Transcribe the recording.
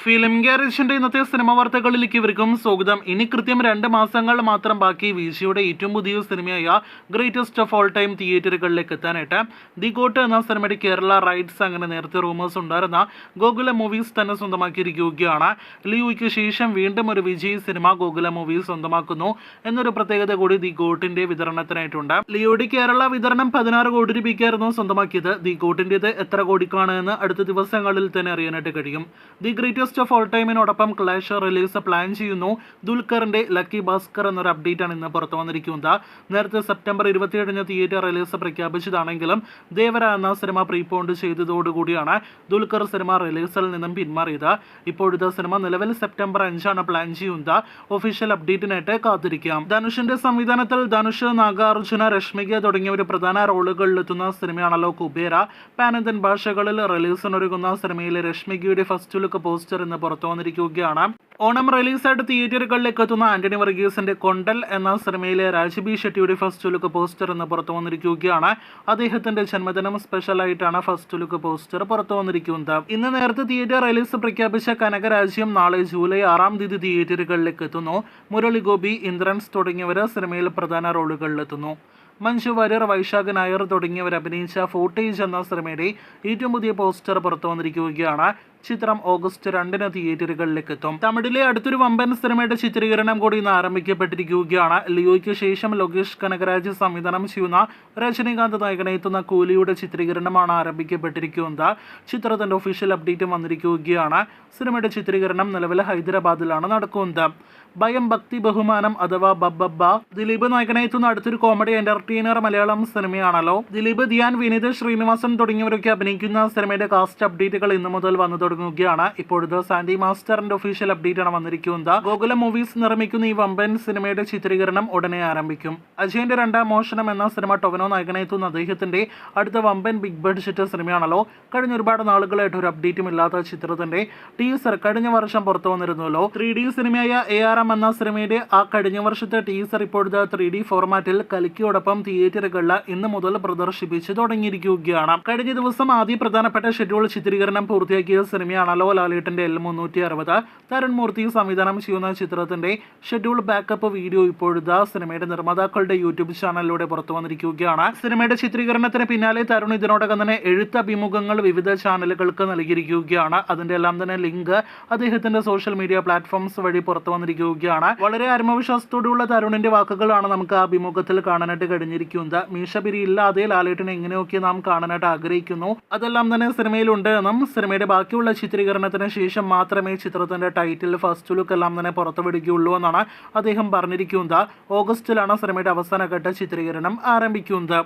Film ഗ്യാരേജിന്റെ ഇന്നത്തെ cinema വാർത്തകളിലേക്ക് ഇവർക്കും സ്വാഗതം. ഇനി കൃത്യം 2 മാസങ്ങൾ മാത്രം ബാക്കി വീശിയുടെ ഏറ്റവും പുതിയ സിനിമയായ ഗ്രേറ്റസ്റ്റ് ഓഫ് ഓൾ ടൈം തിയേറ്ററുകളിലേക്ക് എത്താനായിട്ട്. ദി ഗോട്ട് എന്ന സിനിമയുടെ കേരള റൈറ്റ്സ് അങ്ങനെ നേരത്തെ റൂമേഴ്സ് ഉണ്ടായിരുന്ന ഗോകുല മൂവീസ് തന്നെ സ്വന്തമാക്കിയിരിക്കുകയാണ്. ലിയോയ്ക്ക് ശേഷം വീണ്ടും ഒരു വിജയ് സിനിമ ഗോകുല മൂവീസ് സ്വന്തമാക്കുന്നു എന്നൊരു പ്രത്യേകത കൂടി ദി ഗോട്ടിന്റെ വിതരണത്തിനായിട്ടുണ്ട്. ലിയോയുടെ കേരള വിതരണം 16 കോടി രൂപയ്ക്കായിരുന്നു സ്വന്തമാക്കിയത്. ദി ഗോട്ടിന്റേത് എത്ര കോടിക്കാണ് എന്ന് അടുത്ത ദിവസങ്ങളിൽ തന്നെ അറിയാനായിട്ട് കഴിയും. ദി ഗ്രേറ്റസ്റ്റ് ഓഫ് ഓൾ ടൈമിനോടൊപ്പം ക്ലാഷ് റിലീസ് പ്ലാൻ ചെയ്യുന്നു. ദുൽഖറിന്റെ ലക്കി ഭാസ്കർ എന്നൊരു അപ്ഡേറ്റ് ആണ് ഇന്ന് പുറത്തു വന്നിരിക്കുന്നത്. നേരത്തെ സെപ്റ്റംബർ 27 തിയേറ്റർ റിലീസ് പ്രഖ്യാപിച്ചതാണെങ്കിലും ദേവര എന്ന സിനിമ പ്രീപോണ്ട് ചെയ്തതോടുകൂടിയാണ് ദുൽഖർ സിനിമ റിലീസിൽ നിന്നും പിന്മാറിയത്. ഇപ്പോഴത്തെ സിനിമ നിലവിൽ സെപ്റ്റംബർ 5 പ്ലാൻ ചെയ്യുന്നത്. ഒഫീഷ്യൽ അപ്ഡേറ്റിനായിട്ട് കാത്തിരിക്കാം. ധനുഷിന്റെ സംവിധാനത്തിൽ ധനുഷ്, നാഗാർജുന, രശ്മിക തുടങ്ങിയവർ പ്രധാന റോളുകളിലെത്തുന്ന സിനിമയാണല്ലോ കുബേര. പാൻ ഇന്ത്യൻ ഭാഷകളിൽ റിലീസിനൊരുങ്ങുന്ന സിനിമയിലെ രശ്മികയുടെ ഫസ്റ്റ് ലുക്ക് പോസ്റ്റർ ഇന്ന് പുറത്തു വന്നിരിക്കുകയാണ്. ഓണം റിലീസായിട്ട് തിയേറ്ററുകളിലേക്ക് എത്തുന്ന ആന്റണി വർഗീസിന്റെ കൊണ്ടൽ എന്ന സിനിമയിലെ രാജ്ബി ഷെട്ടിയുടെ ഫസ്റ്റ് ലുക്ക് പോസ്റ്റർ ഇന്ന് പുറത്തു വന്നിരിക്കുകയാണ്. അദ്ദേഹത്തിന്റെ ജന്മദിനം സ്പെഷ്യൽ ആയിട്ടാണ് ഫസ്റ്റ് ലുക്ക് പോസ്റ്റർ പുറത്തു വന്നിരിക്കുന്നത്. ഇന്ന് നേരത്തെ തിയേറ്റർ റിലീസ് പ്രഖ്യാപിച്ച കനകരാജ്യം നാളെ ജൂലൈ 6 തിയേറ്ററുകളിലേക്ക് എത്തുന്നു. മുരളി ഗോപി, ഇന്ദ്രൻസ് തുടങ്ങിയവർ സിനിമയിൽ പ്രധാന റോളുകളിലെത്തുന്നു. മഞ്ജു വാര്യർ, വൈശാഖ് നായർ തുടങ്ങിയവർ അഭിനയിച്ച ഫോട്ടേജ് എന്ന സിനിമയുടെ ഏറ്റവും പുതിയ പോസ്റ്റർ പുറത്തു വന്നിരിക്കുകയാണ്. ചിത്രം ഓഗസ്റ്റ് 2 തിയേറ്ററുകളിലേക്ക് എത്തും. തമിഴിലെ അടുത്തൊരു വമ്പൻ സിനിമയുടെ ചിത്രീകരണം കൂടി ഇന്ന് ആരംഭിക്കപ്പെട്ടിരിക്കുകയാണ്. ലിയോയ്ക്ക് ശേഷം ലോകേഷ് കനകരാജ് സംവിധാനം ചെയ്യുന്ന രജനീകാന്ത് നായകനെത്തുന്ന കൂലിയുടെ ചിത്രീകരണമാണ് ആരംഭിക്കപ്പെട്ടിരിക്കുന്നത്. ചിത്രത്തിന്റെ ഒഫീഷ്യൽ അപ്ഡേറ്റും വന്നിരിക്കുകയാണ്. സിനിമയുടെ ചിത്രീകരണം നിലവിൽ ഹൈദരാബാദിലാണ് നടക്കുന്നത്. ഭയം, ഭക്തി, ബഹുമാനം അഥവാ ബബ്ബ ദിലീപ് നായകനെത്തുന്ന അടുത്തൊരു കോമഡി എന്റർടൈനർ മലയാളം സിനിമയാണല്ലോ. ദിലീപ്, ധ്യാൻ, വിനീത് ശ്രീനിവാസൻ തുടങ്ങിയവരൊക്കെ അഭിനയിക്കുന്ന സിനിമയുടെ കാസ്റ്റ് അപ്ഡേറ്റുകൾ ഇന്ന് മുതൽ വന്നു തുടങ്ങുകയാണ്. ഇപ്പോഴത്തെ സാൻഡി മാസ്റ്ററിന്റെ ഒഫീഷ്യൽ അപ്ഡേറ്റ് ആണ് വന്നിരിക്കുന്നത്. ഗോകുല മൂവീസ് നിർമ്മിക്കുന്ന ഈ വമ്പൻ സിനിമയുടെ ചിത്രീകരണം ഉടനെ ആരംഭിക്കും. അജയന്റെ 2ാം മോഷണം എന്ന സിനിമ ടൊവിനോ നായകനെത്തുന്ന അദ്ദേഹത്തിന്റെ അടുത്ത വമ്പൻ ബിഗ് ബഡ്ജറ്റ് സിനിമയാണല്ലോ. കഴിഞ്ഞ ഒരുപാട് നാളുകളായിട്ട് ഒരു അപ്ഡേറ്റും ഇല്ലാത്ത ചിത്രത്തിന്റെ ടീസർ കഴിഞ്ഞ വർഷം പുറത്തു വന്നിരുന്നല്ലോ. 3D സിനിമയായ ARM എന്ന സിനിമയുടെ ആ കഴിഞ്ഞ വർഷത്തെ ടീസർ ഇപ്പോഴത്തെ 3D ഫോർമാറ്റിൽ കലിക്കയോടൊപ്പം തിയേറ്ററുകളിൽ ഇന്ന് മുതൽ പ്രദർശിപ്പിച്ച് തുടങ്ങിയിരിക്കുകയാണ്. കഴിഞ്ഞ ദിവസം ആദ്യ പ്രധാനപ്പെട്ട ഷെഡ്യൂൾ ചിത്രീകരണം പൂർത്തിയാക്കിയ സിനിമയാണല്ലോ ലാലേട്ടന്റെ L360. തരുൺ മൂർത്തി സംവിധാനം ചെയ്യുന്ന ചിത്രത്തിന്റെ ഷെഡ്യൂൾ ബാക്കപ്പ് വീഡിയോ ഇപ്പോഴത്തെ സിനിമയുടെ നിർമ്മാതാക്കളുടെ യൂട്യൂബ് ചാനലിലൂടെ പുറത്തു വന്നിരിക്കുകയാണ്. സിനിമയുടെ ചിത്രീകരണത്തിന് പിന്നാലെ തരുൺ ഇതിനോടകം തന്നെ എഴുത്തഭിമുഖങ്ങൾ വിവിധ ചാനലുകൾക്ക് നൽകിയിരിക്കുകയാണ്. അതിന്റെ എല്ലാം തന്നെ ലിങ്ക് അദ്ദേഹത്തിന്റെ സോഷ്യൽ മീഡിയ പ്ലാറ്റ്ഫോംസ് വഴി പുറത്തു വന്നിരിക്കുകയാണ്. വളരെ ആത്മവിശ്വാസത്തോടെയുള്ള തരുണിന്റെ വാക്കുകളാണ് നമുക്ക് ആ അഭിമുഖത്തിൽ കാണാനായിട്ട് കഴിഞ്ഞിരിക്കുന്നത്. മീശപിരി ഇല്ലാതെ ലാലേട്ടനെ എങ്ങനെയൊക്കെ നാം കാണാനായിട്ട് ആഗ്രഹിക്കുന്നു അതെല്ലാം തന്നെ സിനിമയിലുണ്ട് എന്നും സിനിമയുടെ ബാക്കിയുള്ള ചിത്രീകരണത്തിന് ശേഷം മാത്രമേ ചിത്രത്തിന്റെ ടൈറ്റിൽ, ഫസ്റ്റ് ലുക്ക് എല്ലാം തന്നെ പുറത്തുവിടുകയുള്ളൂ എന്നാണ് അദ്ദേഹം പറഞ്ഞിരിക്കുന്നത്. ഓഗസ്റ്റിലാണ് സിനിമയുടെ അവസാനഘട്ട ചിത്രീകരണം ആരംഭിക്കുന്നത്.